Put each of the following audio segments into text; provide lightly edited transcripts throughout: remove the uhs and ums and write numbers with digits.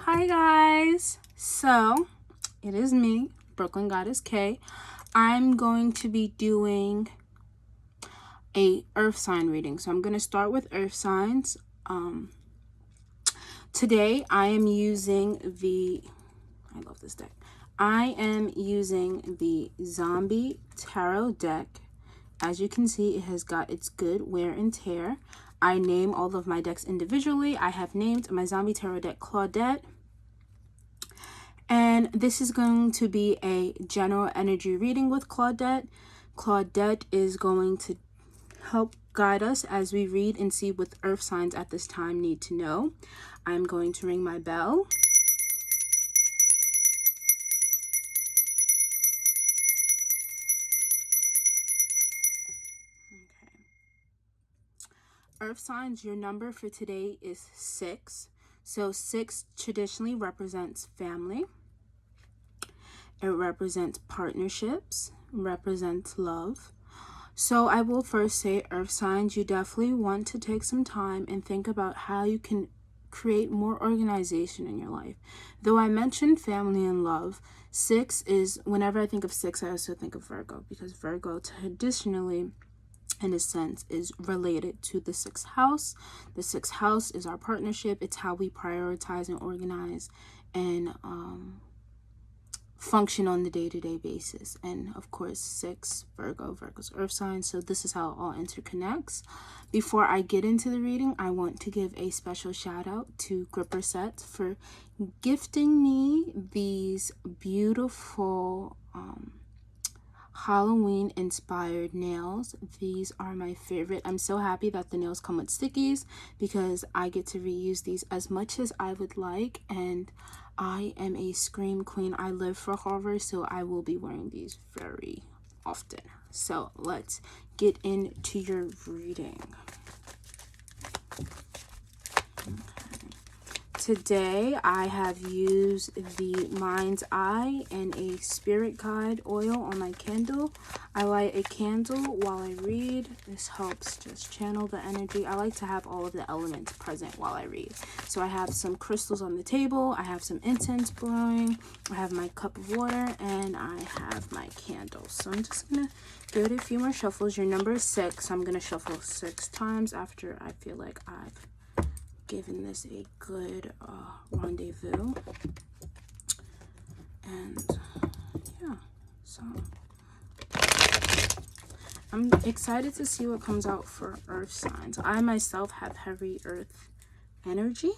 Hi guys, so it is me, Brooklyn Goddess K. I'm going to be doing a earth sign reading. So I'm going to start with earth signs. Today I am using I love this deck. I am using the Zombie Tarot deck. As you can see, it has got its good wear and tear. I name all of my decks individually. I have named my Zombie Tarot deck Claudette. And this is going to be a general energy reading with Claudette. Claudette is going to help guide us as we read and see what earth signs at this time need to know. I'm going to ring my bell. Okay. Earth signs, your number for today is 6. So 6 traditionally represents family. It represents partnerships, represents love. So I will first say, earth signs, you definitely want to take some time and think about how you can create more organization in your life. Though I mentioned family and love, 6 is, whenever I think of 6, I also think of Virgo, because Virgo traditionally, in a sense, is related to the 6th house. The 6th house is our partnership. It's how we prioritize and organize and function on the day-to-day basis. And of course, 6, Virgo's earth sign. So this is how it all interconnects. Before I get into the reading, I want to give a special shout out to Gripper Setz for gifting me these beautiful Halloween inspired nails. These are my favorite. I'm so happy that the nails come with stickies because I get to reuse these as much as I would like, and I am a scream queen. I live for horror, so I will be wearing these very often. So let's get into your reading. Today I have used the Mind's Eye and a Spirit Guide oil on my candle. I light a candle while I read. This helps just channel the energy. I like to have all of the elements present while I read. So I have some crystals on the table. I have some incense blowing. I have my cup of water and I have my candle. So I'm just going to give it a few more shuffles. Your number is 6. I'm going to shuffle 6 times after I feel like I've given this a good rendezvous. And yeah, so I'm excited to see what comes out for earth signs. I myself have heavy earth energy,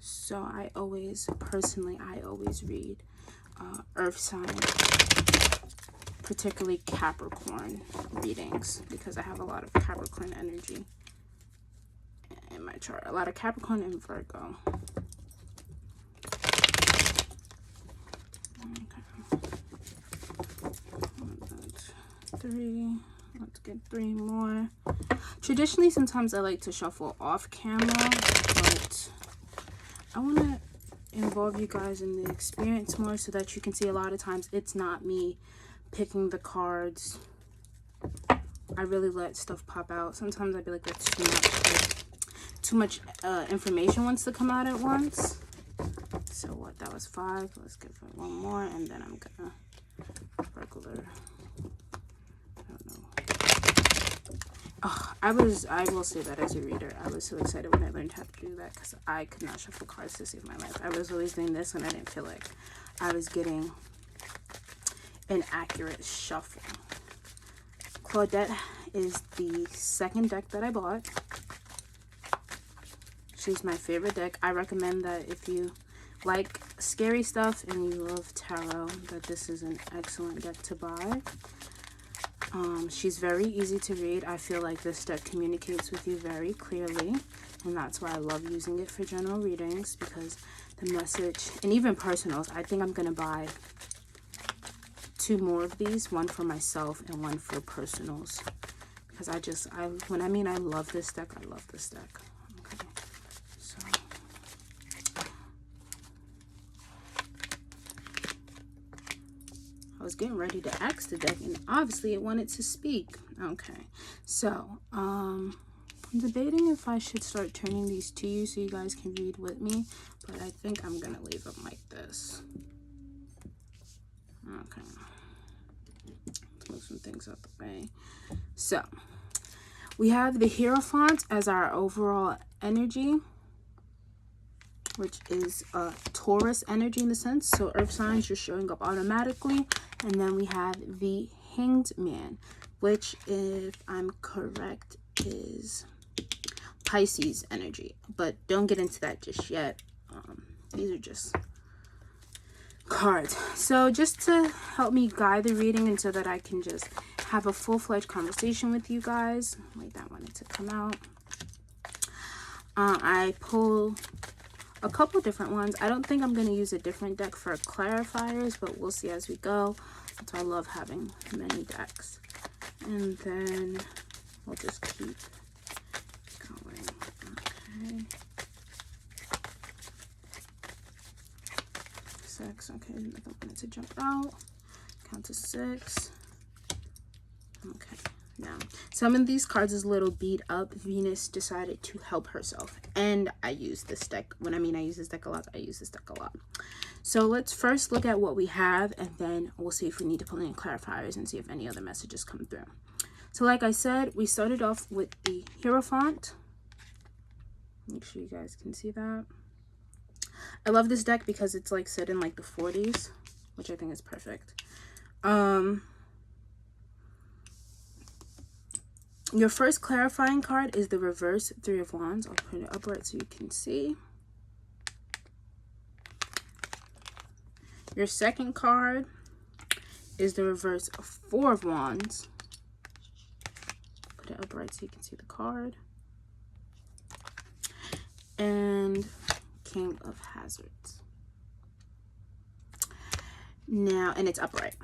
so I always read earth sign, particularly Capricorn readings, because I have a lot of Capricorn energy in my chart. A lot of Capricorn and Virgo. Okay. 3. Let's get 3 more. Traditionally, sometimes I like to shuffle off camera, but I want to involve you guys in the experience more so that you can see a lot of times it's not me picking the cards. I really let stuff pop out. Sometimes I'd be like, that's too much. Too much information wants to come out at once. So what, that was 5. Let's give it 1 more and then I'm gonna regular, I don't know. Oh, I will say that as a reader, I was so excited when I learned how to do that because I could not shuffle cards to save my life. I was always doing this when I didn't feel like I was getting an accurate shuffle. Claudette is the second deck that I bought. She's my favorite deck. I recommend that if you like scary stuff and you love tarot, that this is an excellent deck to buy. She's very easy to read. I feel like this deck communicates with you very clearly, and that's why I love using it for general readings, because the message, and even personals, I think I'm going to buy 2 more of these, one for myself and one for personals, because I love this deck. I love this deck. Okay. So I was getting ready to ask the deck and obviously it wanted to speak. Okay, so I'm debating if I should start turning these to you so you guys can read with me, but I think I'm gonna leave them like this. Okay, let's move some things out the way. So we have the Hierophant as our overall energy, which is Taurus energy in the sense. So earth signs, you're showing up automatically. And then we have the Hanged Man, which, if I'm correct, is Pisces energy. But don't get into that just yet. These are just cards. So just to help me guide the reading and so that I can just have a full-fledged conversation with you guys. Wait, that wanted to come out. I pull a couple different ones. I don't think I'm going to use a different deck for clarifiers, but we'll see as we go. That's why I love having many decks. And then we'll just keep going. Okay. 6. Okay, nothing wanted to jump out. Count to 6. Okay. Now, some of these cards is a little beat up. Venus decided to help herself. And I use this deck. When I mean I use this deck a lot, I use this deck a lot. So let's first look at what we have, and then we'll see if we need to pull in clarifiers and see if any other messages come through. So like I said, we started off with the Hierophant. Make sure you guys can see that. I love this deck because it's like set in like the 40s, which I think is perfect. Your first clarifying card is the reverse 3 of Wands. I'll put it upright so you can see. Your second card is the reverse 4 of Wands. Put it upright so you can see the card. And King of Hazards. Now, and it's upright.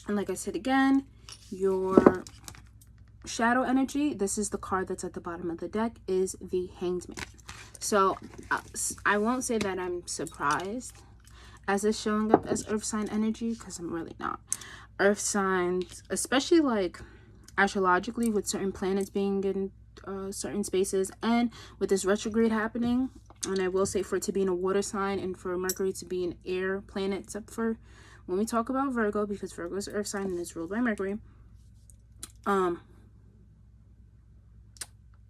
And like I said again, your shadow energy, this is the card that's at the bottom of the deck, is the Hanged Man. So I won't say that I'm surprised as it's showing up as earth sign energy, because I'm really not. Earth signs, especially like astrologically with certain planets being in certain spaces and with this retrograde happening, and I will say for it to be in a water sign and for Mercury to be an air planet, except for when we talk about Virgo, because Virgo is earth sign and is ruled by Mercury.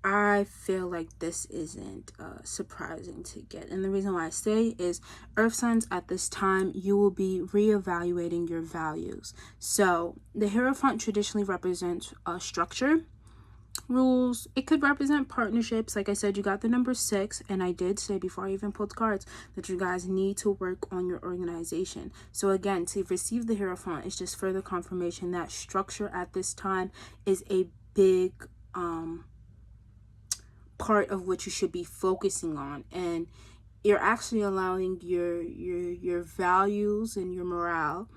I feel like this isn't surprising to get. And the reason why I say is earth signs at this time, you will be reevaluating your values. So the Hierophant traditionally represents structure, rules. It could represent partnerships. Like I said, you got the number 6. And I did say before I even pulled cards that you guys need to work on your organization. So again, to receive the Hierophant is just further confirmation that structure at this time is a big part of what you should be focusing on, and you're actually allowing your values and your morale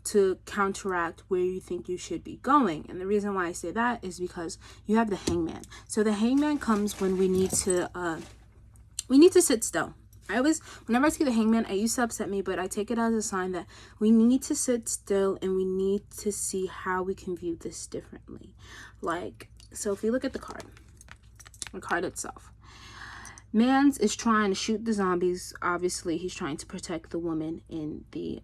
to counteract where you think you should be going. And the reason why I say that is because you have the Hangman. So the Hangman comes when we need to sit still. Whenever I see the Hangman, it used to upset me, but I take it as a sign that we need to sit still and we need to see how we can view this differently. Like, so if we look at the card itself, Mans is trying to shoot the zombies. Obviously, he's trying to protect the woman in the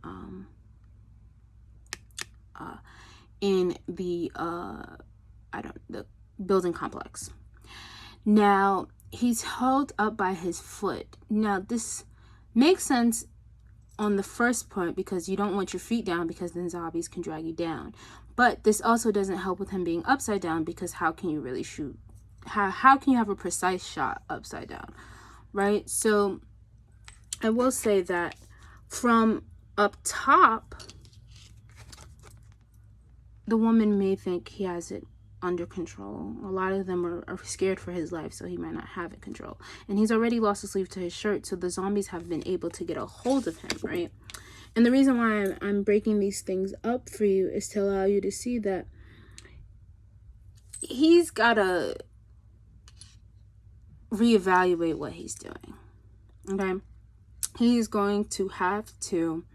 the building complex. Now, he's held up by his foot. Now, this makes sense on the first point because you don't want your feet down because then zombies can drag you down. But this also doesn't help with him being upside down because how can you really shoot? How can you have a precise shot upside down, right? So I will say that from up top, the woman may think he has it under control. A lot of them are scared for his life, so he might not have it control. And he's already lost the sleeve to his shirt, so the zombies have been able to get a hold of him, right? And the reason why I'm breaking these things up for you is to allow you to see that he's got to reevaluate what he's doing. Okay, he's going to have to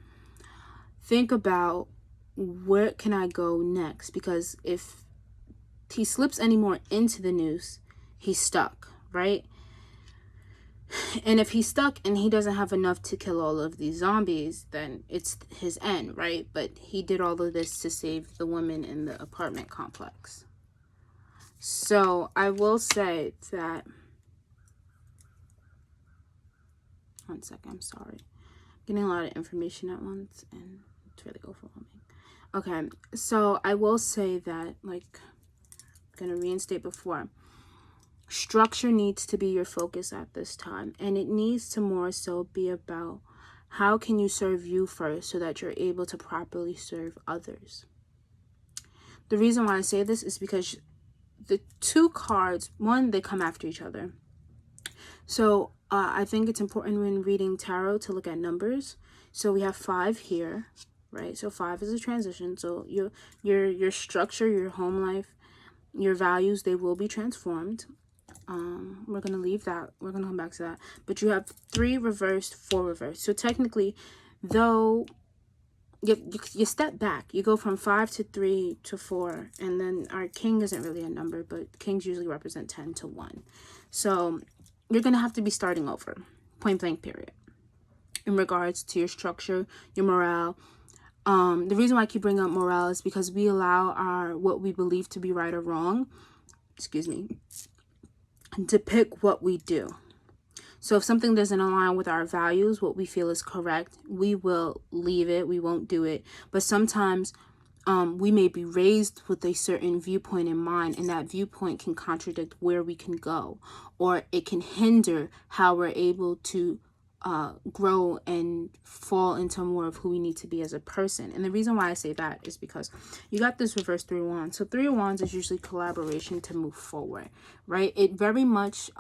think about where can I go next, because if he slips any more into the noose, he's stuck, right? And if he's stuck and he doesn't have enough to kill all of these zombies, then it's his end, right? But he did all of this to save the women in the apartment complex. So I will say that, one second, I'm sorry. Getting a lot of information at once and it's really overwhelming. Okay, so I will say that, like, I'm going to reinstate before. Structure needs to be your focus at this time, and it needs to more so be about how can you serve you first so that you're able to properly serve others. The reason why I say this is because the two cards, one, they come after each other. So I think it's important when reading tarot to look at numbers. So we have 5 here, right? So 5 is a transition. So your structure, your home life, your values, they will be transformed. We're gonna leave that, we're gonna come back to that. But you have 3 reversed, 4 reversed. So technically, though you step back, you go from 5 to 3 to 4, and then our king isn't really a number, but kings usually represent 10 to 1. So you're gonna have to be starting over, point blank period, in regards to your structure, your morale. The reason why I keep bringing up morale is because we allow our what we believe to be right or wrong, excuse me, to pick what we do. So if something doesn't align with our values, what we feel is correct, we will leave it, we won't do it. But sometimes we may be raised with a certain viewpoint in mind, and that viewpoint can contradict where we can go, or it can hinder how we're able to grow and fall into more of who we need to be as a person. And the reason why I say that is because you got this reverse 3 of Wands. So 3 of Wands is usually collaboration to move forward, right? It very much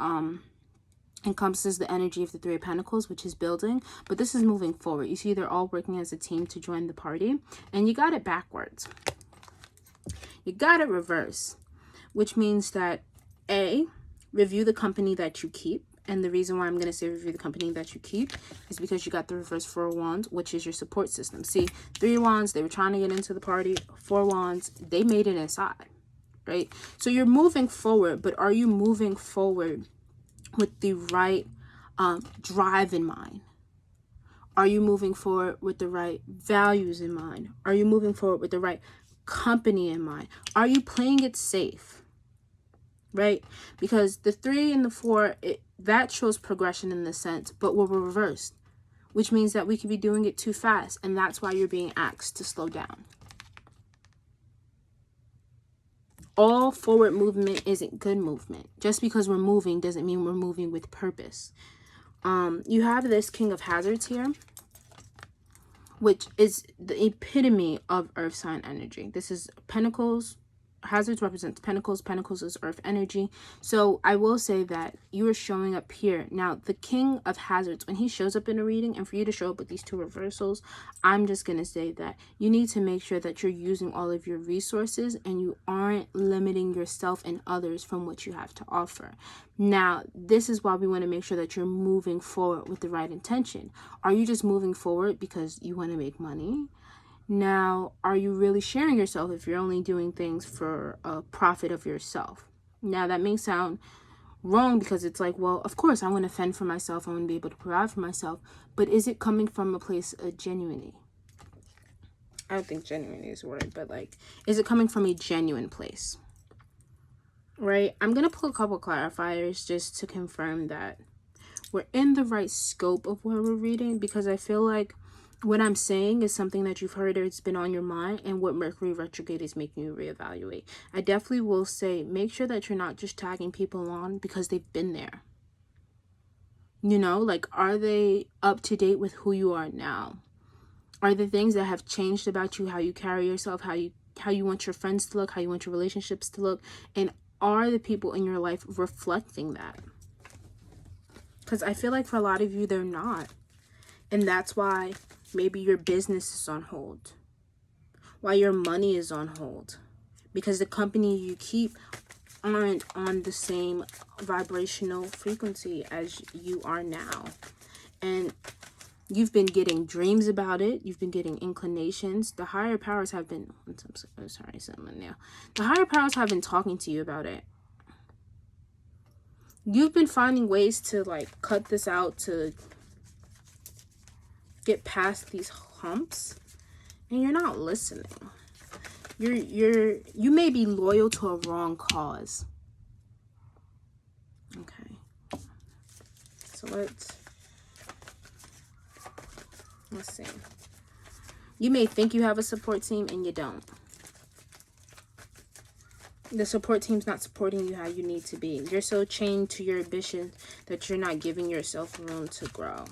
encompasses the energy of the 3 of Pentacles, which is building, but this is moving forward. You see, they're all working as a team to join the party, and you got it backwards. You got it reverse, which means that A, review the company that you keep. And the reason why I'm going to say review the company that you keep is because you got the reverse 4 of Wands, which is your support system. See, 3 of Wands, they were trying to get into the party. 4 of Wands, they made it inside, right? So you're moving forward, but are you moving forward with the right drive in mind? Are you moving forward with the right values in mind? Are you moving forward with the right company in mind? Are you playing it safe? Right? Because the 3 and the 4, that shows progression in the sense, but we're reversed, which means that we could be doing it too fast, and that's why you're being asked to slow down. All forward movement isn't good movement. Just because we're moving doesn't mean we're moving with purpose. You have this King of Hazards here, which is the epitome of earth sign energy. This is Pentacles. Hazards represents Pentacles. Pentacles is earth energy. So I will say that you are showing up here. Now, the King of Hazards, when he shows up in a reading, and for you to show up with these 2 reversals, I'm just going to say that you need to make sure that you're using all of your resources and you aren't limiting yourself and others from what you have to offer. Now, this is why we want to make sure that you're moving forward with the right intention. Are you just moving forward because you want to make money? Now, are you really sharing yourself if you're only doing things for a profit of yourself? Now, that may sound wrong because it's like, well, of course, I want to fend for myself. I want to be able to provide for myself. But is it coming from a place of genuinity? I don't think genuinity is a word, but like, is it coming from a genuine place? Right? I'm going to pull a couple clarifiers just to confirm that we're in the right scope of what we're reading, because I feel like what I'm saying is something that you've heard or it's been on your mind, and what Mercury retrograde is making you reevaluate. I definitely will say, make sure that you're not just tagging people on because they've been there. You know, like, are they up to date with who you are now? Are the things that have changed about you, how you carry yourself, how you want your friends to look, how you want your relationships to look, and are the people in your life reflecting that? Because I feel like for a lot of you, they're not. And that's why maybe your business is on hold, why your money is on hold, because the company you keep aren't on the same vibrational frequency as you are now. And you've been getting dreams about it. You've been getting inclinations. The higher powers have been, the higher powers have been talking to you about it. You've been finding ways to like cut this out, to get past these humps, and you're not listening. You may be loyal to a wrong cause. Okay. So let's see. You may think you have a support team and you don't. The support team's not supporting you how you need to be. You're so chained to your ambition that you're not giving yourself room to grow.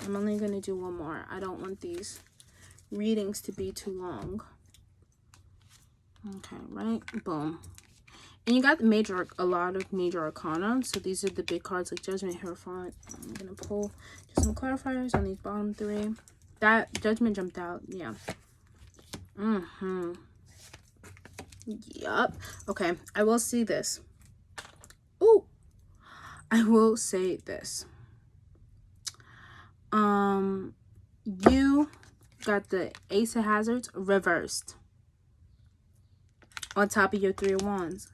I'm only going to do one more. I don't want these readings to be too long. Okay, right? Boom. And you got a lot of major arcana. So these are the big cards like Judgment, Hierophant. I'm going to pull just some clarifiers on these bottom three. That Judgment jumped out. Yeah. Yup. Okay, I will see this. Ooh. I will say this. You got the Ace of Hazards reversed on top of your Three of Wands.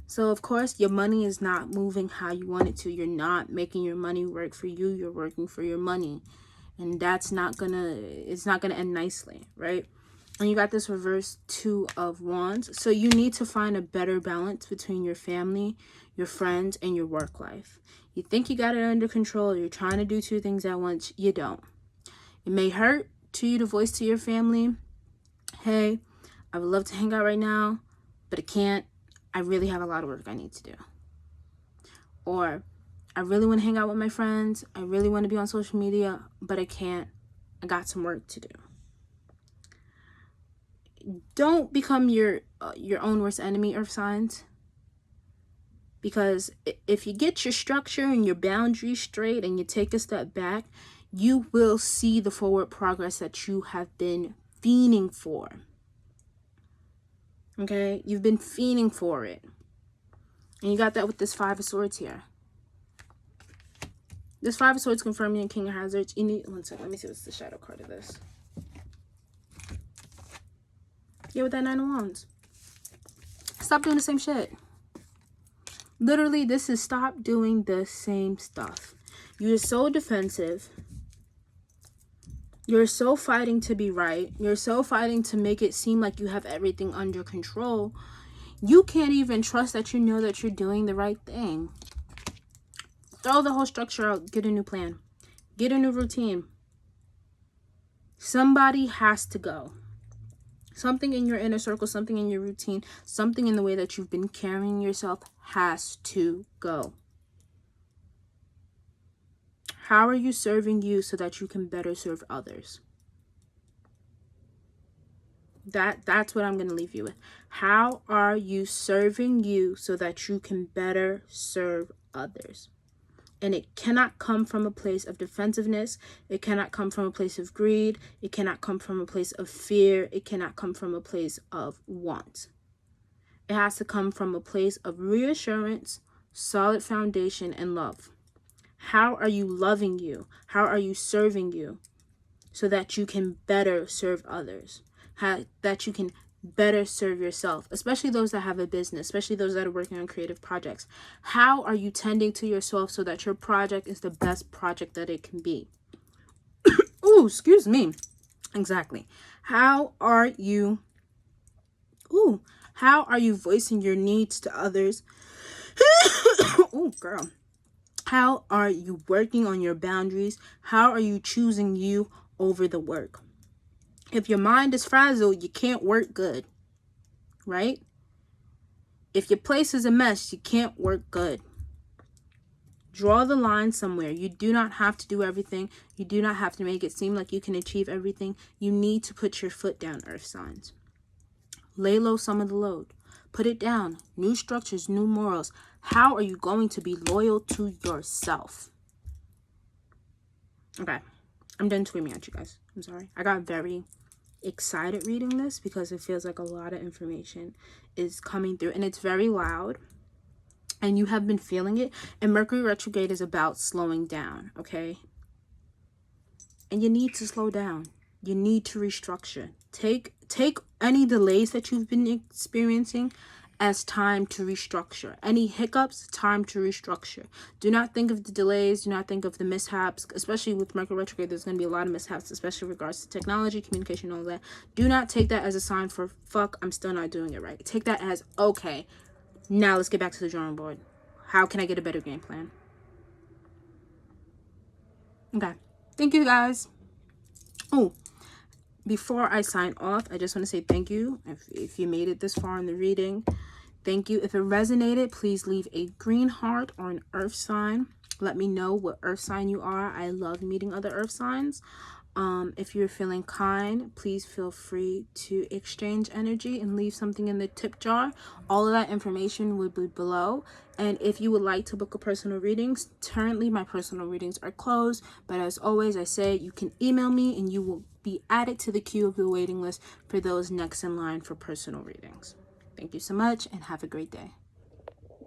So of course your money is not moving how you want it to. You're not making your money work for you. You're working for your money, and it's not gonna end nicely, right? And you got this reverse Two of Wands. So you need to find a better balance between your family, your friends, and your work life. You think you got it under control. You're trying to do two things at once. You don't. It may hurt to you to voice to your family, hey, I would love to hang out right now, but I can't. I really have a lot of work I need to do. Or, I really want to hang out with my friends. I really want to be on social media, but I can't. I got some work to do. Don't become your own worst enemy, Earth signs. Because if you get your structure and your boundaries straight and you take a step back, you will see the forward progress that you have been fiending for. Okay? You've been fiending for it. And you got that with this Five of Swords here. This Five of Swords confirming in King of Hazards. You need, one second, let me see what's the shadow card of this. Yeah, with that Nine of Wands. Stop doing the same shit. Literally, this is stop doing the same stuff. You're so defensive. You're so fighting to be right. You're so fighting to make it seem like you have everything under control. You can't even trust that you know that you're doing the right thing. Throw the whole structure out. Get a new plan. Get a new routine. Somebody has to go. Something in your inner circle, something in your routine, something in the way that you've been carrying yourself has to go. How are you serving you so that you can better serve others? That's what I'm going to leave you with. How are you serving you so that you can better serve others? And it cannot come from a place of defensiveness. It cannot come from a place of greed. It cannot come from a place of fear. It cannot come from a place of want. It has to come from a place of reassurance, solid foundation, and love. How are you loving you? How are you serving you so that you can better serve others? That you can better serve yourself, especially those that have a business, especially those that are working on creative projects. How are you tending to yourself so that your project is the best project that it can be? Ooh, excuse me. Exactly. How are you voicing your needs to others? Oh, girl. How are you working on your boundaries? How are you choosing you over the work? If your mind is frazzled, you can't work good, right? If your place is a mess, you can't work good. Draw the line somewhere. You do not have to do everything. You do not have to make it seem like you can achieve everything. You need to put your foot down, Earth signs. Lay low some of the load. Put it down. New structures, new morals. How are you going to be loyal to yourself? Okay. I'm done screaming at you guys. I'm sorry. I got very excited reading this because it feels like a lot of information is coming through. And it's very loud. And you have been feeling it. And Mercury retrograde is about slowing down. Okay? And you need to slow down. You need to restructure. Take any delays that you've been experiencing as time to restructure. Any hiccups, time to restructure. Do not think of the delays. Do not think of the mishaps, especially with Mercury retrograde. There's going to be a lot of mishaps, especially in regards to technology, communication, all that. Do not take that as a sign for, fuck, I'm still not doing it right. Take that as, okay, now let's get back to the drawing board. How can I get a better game plan? Okay. Thank you, guys. Oh, before I sign off, I just want to say thank you. If you made it this far in the reading, thank you. If it resonated, please leave a green heart or an earth sign. Let me know what earth sign you are. I love meeting other earth signs. If you're feeling kind, please feel free to exchange energy and leave something in the tip jar. All of that information will be below. And if you would like to book a personal readings, currently my personal readings are closed. But as always, I say you can email me and you will be added to the queue of the waiting list for those next in line for personal readings. Thank you so much and have a great day.